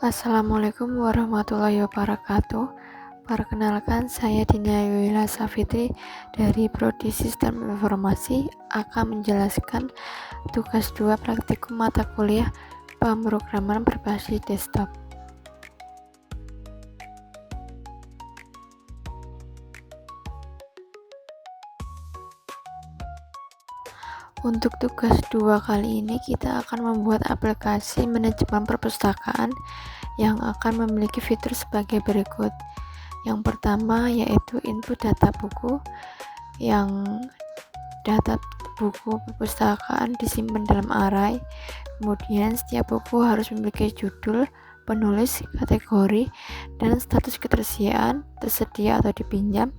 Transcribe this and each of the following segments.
Assalamualaikum warahmatullahi wabarakatuh. Perkenalkan, saya Dina Yuila Safitri dari Prodi Sistem Informasi akan menjelaskan tugas 2 praktikum mata kuliah pemrograman berbasis desktop. Untuk tugas 2 kali ini kita akan membuat aplikasi manajemen perpustakaan yang akan memiliki fitur sebagai berikut. Yang pertama yaitu input data buku, yang data buku perpustakaan disimpan dalam array. Kemudian setiap buku harus memiliki judul, penulis, kategori, dan status ketersediaan, tersedia atau dipinjam,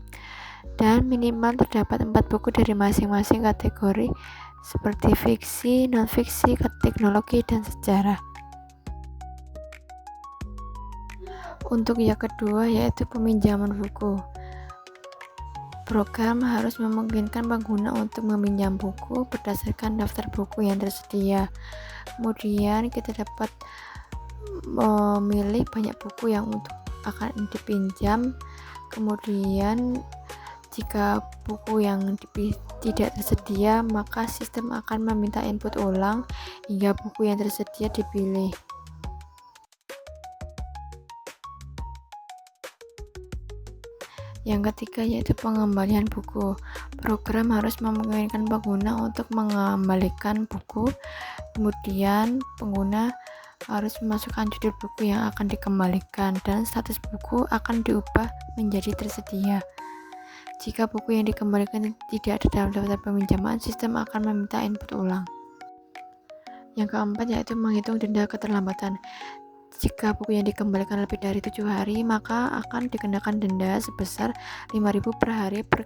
dan minimal terdapat 4 buku dari masing-masing kategori seperti fiksi, non-fiksi, teknologi, dan sejarah. Untuk yang kedua yaitu peminjaman buku. Program harus memungkinkan pengguna untuk meminjam buku berdasarkan daftar buku yang tersedia. Kemudian kita dapat memilih banyak buku yang untuk akan dipinjam. Kemudian jika buku yang tidak tersedia, maka sistem akan meminta input ulang hingga buku yang tersedia dipilih. Yang ketiga yaitu pengembalian buku. Program harus memungkinkan pengguna untuk mengembalikan buku. Kemudian pengguna harus memasukkan judul buku yang akan dikembalikan dan status buku akan diubah menjadi tersedia. Jika buku yang dikembalikan tidak ada dalam daftar peminjaman, sistem akan meminta input ulang. Yang keempat yaitu menghitung denda keterlambatan. Jika buku yang dikembalikan lebih dari 7 hari, maka akan dikenakan denda sebesar 5.000 per hari per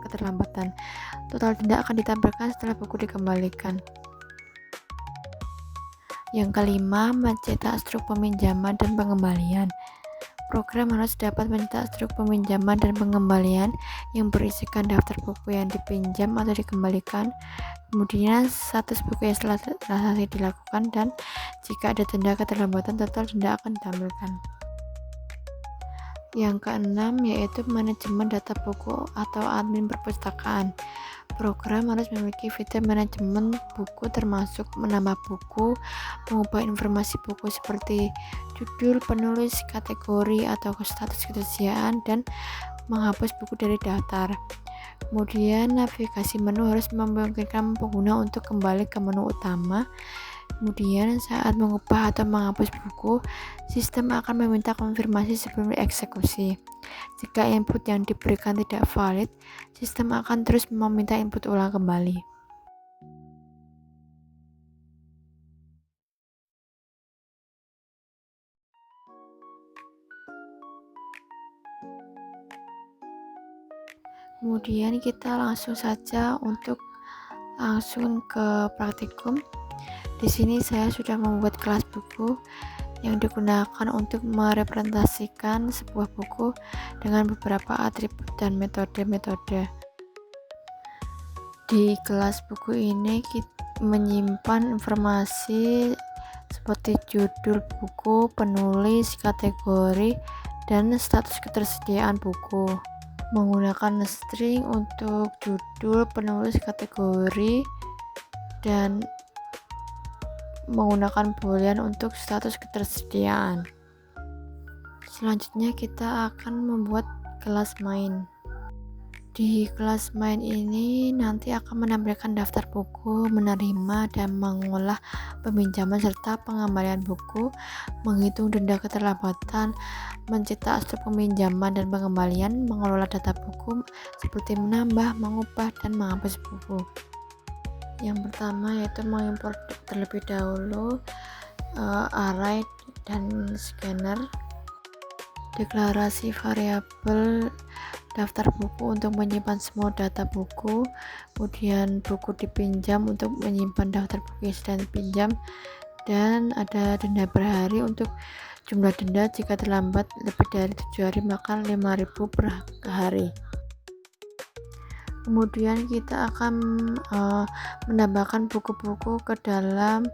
keterlambatan. Total denda akan ditampilkan setelah buku dikembalikan. Yang kelima, mencetak struk peminjaman dan pengembalian. Program harus dapat mencetak struk peminjaman dan pengembalian yang berisikan daftar buku yang dipinjam atau dikembalikan, kemudian status buku yang setelah transaksi dilakukan, dan jika ada denda keterlambatan, total denda akan ditampilkan. Yang keenam yaitu manajemen data buku atau admin perpustakaan. Program harus memiliki fitur manajemen buku termasuk menambah buku, mengubah informasi buku seperti judul, penulis, kategori, atau status ketersediaan, dan menghapus buku dari daftar. Kemudian navigasi menu harus memungkinkan pengguna untuk kembali ke menu utama. Kemudian saat mengubah atau menghapus buku, sistem akan meminta konfirmasi sebelum dieksekusi. Jika input yang diberikan tidak valid, sistem akan terus meminta input ulang kembali. Kemudian kita langsung saja untuk langsung ke praktikum. Di sini saya sudah membuat kelas buku yang digunakan untuk merepresentasikan sebuah buku dengan beberapa atribut dan metode-metode. Di kelas buku ini kita menyimpan informasi seperti judul buku, penulis, kategori, dan status ketersediaan buku. Menggunakan string untuk judul, penulis, kategori, dan menggunakan boolean untuk status ketersediaan. Selanjutnya kita akan membuat kelas main. Di kelas main ini nanti akan menampilkan daftar buku, menerima dan mengolah peminjaman serta pengembalian buku, menghitung denda keterlambatan, mencetak struk peminjaman dan pengembalian, mengelola data buku seperti menambah, mengubah, dan menghapus buku. Yang pertama yaitu mengimpor terlebih dahulu array dan scanner, deklarasi variabel daftar buku untuk menyimpan semua data buku, kemudian buku dipinjam untuk menyimpan daftar buku yang sedang dipinjam, dan ada denda per hari untuk jumlah denda jika terlambat lebih dari 7 hari maka 5.000 per hari. Kemudian kita akan menambahkan buku-buku ke dalam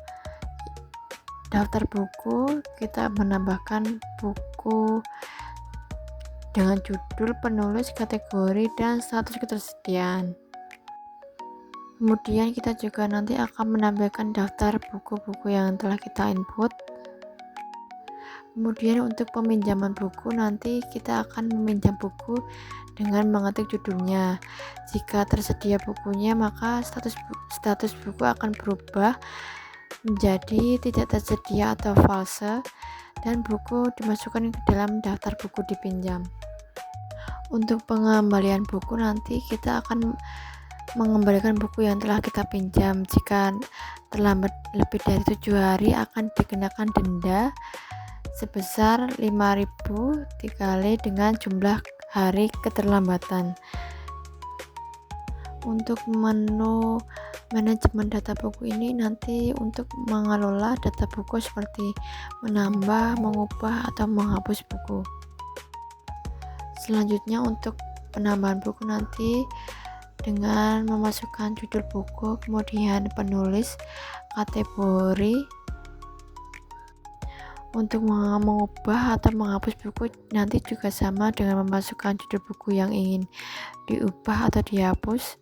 daftar buku kita menambahkan buku dengan judul, penulis, kategori, dan status ketersediaan. Kemudian kita juga nanti akan menampilkan daftar buku-buku yang telah kita input. Kemudian untuk peminjaman buku, nanti kita akan meminjam buku dengan mengetik judulnya. Jika tersedia bukunya, maka status buku akan berubah menjadi tidak tersedia atau false, dan buku dimasukkan ke dalam daftar buku dipinjam. Untuk pengembalian buku, nanti kita akan mengembalikan buku yang telah kita pinjam. Jika terlambat lebih dari 7 hari, akan dikenakan denda sebesar 5.000 dikali dengan jumlah hari keterlambatan. Untuk menu manajemen data buku ini nanti untuk mengelola data buku seperti menambah, mengubah, atau menghapus buku. Selanjutnya untuk penambahan buku nanti dengan memasukkan judul buku, kemudian penulis, kategori. Untuk mengubah atau menghapus buku nanti juga sama dengan memasukkan judul buku yang ingin diubah atau dihapus.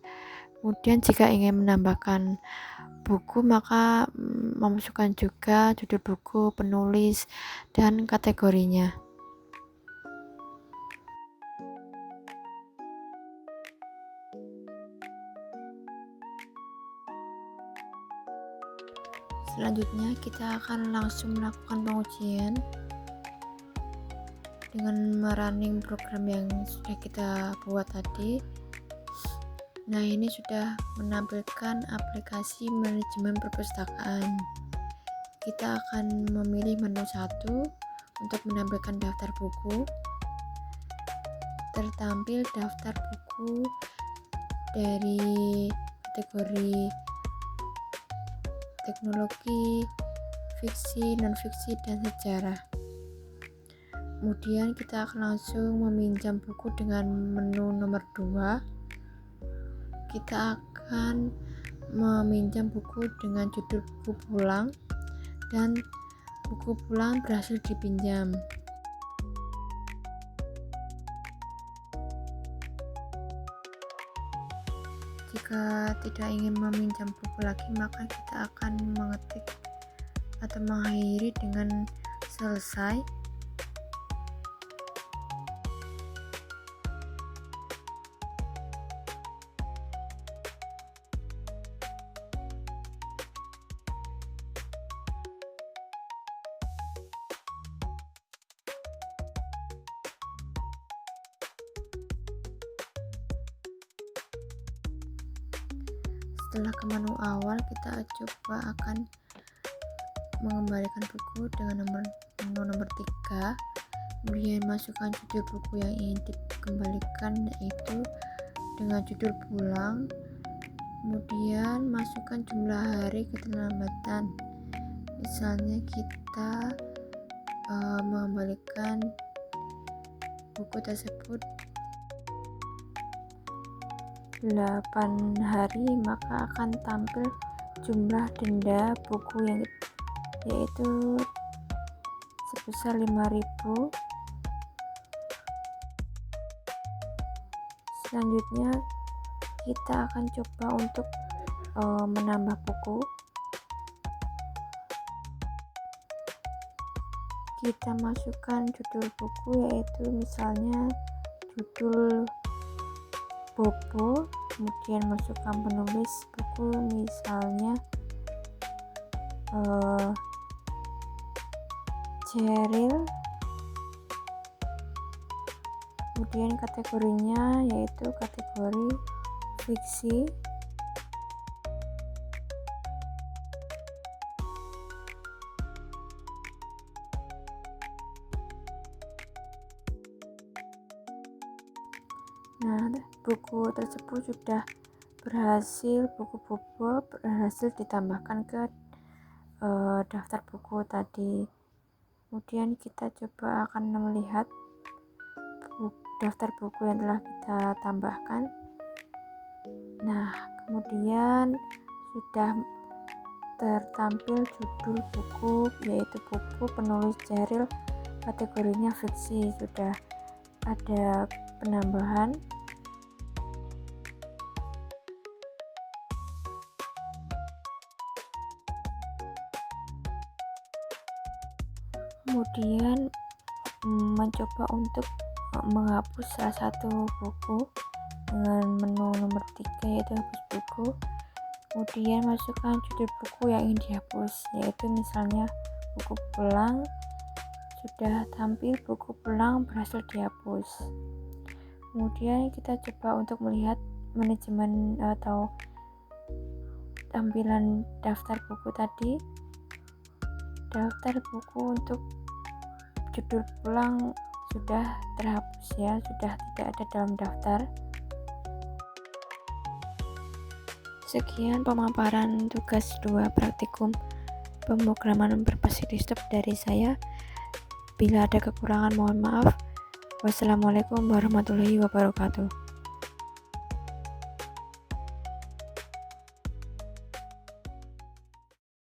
Kemudian jika ingin menambahkan buku, maka memasukkan juga judul buku, penulis, dan kategorinya. Selanjutnya kita akan langsung melakukan pengujian dengan merunning program yang sudah kita buat tadi. Nah, ini sudah menampilkan aplikasi manajemen perpustakaan. Kita akan memilih menu 1 untuk menampilkan daftar buku. Tertampil daftar buku dari kategori teknologi, fiksi, non-fiksi, dan sejarah. Kemudian kita akan langsung meminjam buku dengan menu nomor 2. Kita akan meminjam buku dengan judul buku pulang, dan buku pulang berhasil dipinjam. Jika tidak ingin meminjam buku lagi, maka kita akan mengetik atau mengakhiri dengan selesai. Setelah ke menu awal, kita coba akan mengembalikan buku dengan menu nomor 3. Kemudian masukkan judul buku yang ingin dikembalikan, yaitu dengan judul pulang. Kemudian masukkan jumlah hari keterlambatan. Misalnya kita mengembalikan buku tersebut 8 hari, maka akan tampil jumlah denda buku yang yaitu sebesar 5.000. Selanjutnya kita akan coba untuk menambah buku. Kita masukkan judul buku, yaitu misalnya judul Bobo, kemudian masukkan penulis buku, misalnya Cheryl. Kemudian kategorinya yaitu kategori fiksi. Nah, buku tersebut sudah berhasil, buku Bobo berhasil ditambahkan ke daftar buku tadi. Kemudian kita coba akan melihat daftar buku yang telah kita tambahkan. Nah, kemudian sudah tertampil judul buku, yaitu buku penulis Ceril, kategorinya fiksi. Sudah ada penambahan. Kemudian mencoba untuk menghapus salah satu buku dengan menu nomor 3, yaitu hapus buku. Kemudian masukkan judul buku yang ingin dihapus, yaitu misalnya buku pulang. Sudah tampil buku pulang berhasil dihapus. Kemudian kita coba untuk melihat manajemen atau tampilan daftar buku tadi. Daftar buku untuk judul pulang sudah terhapus ya, sudah tidak ada dalam daftar. Sekian pemaparan tugas 2 praktikum pemrograman berbasis desktop dari saya. Bila ada kekurangan mohon maaf. Wassalamualaikum warahmatullahi wabarakatuh.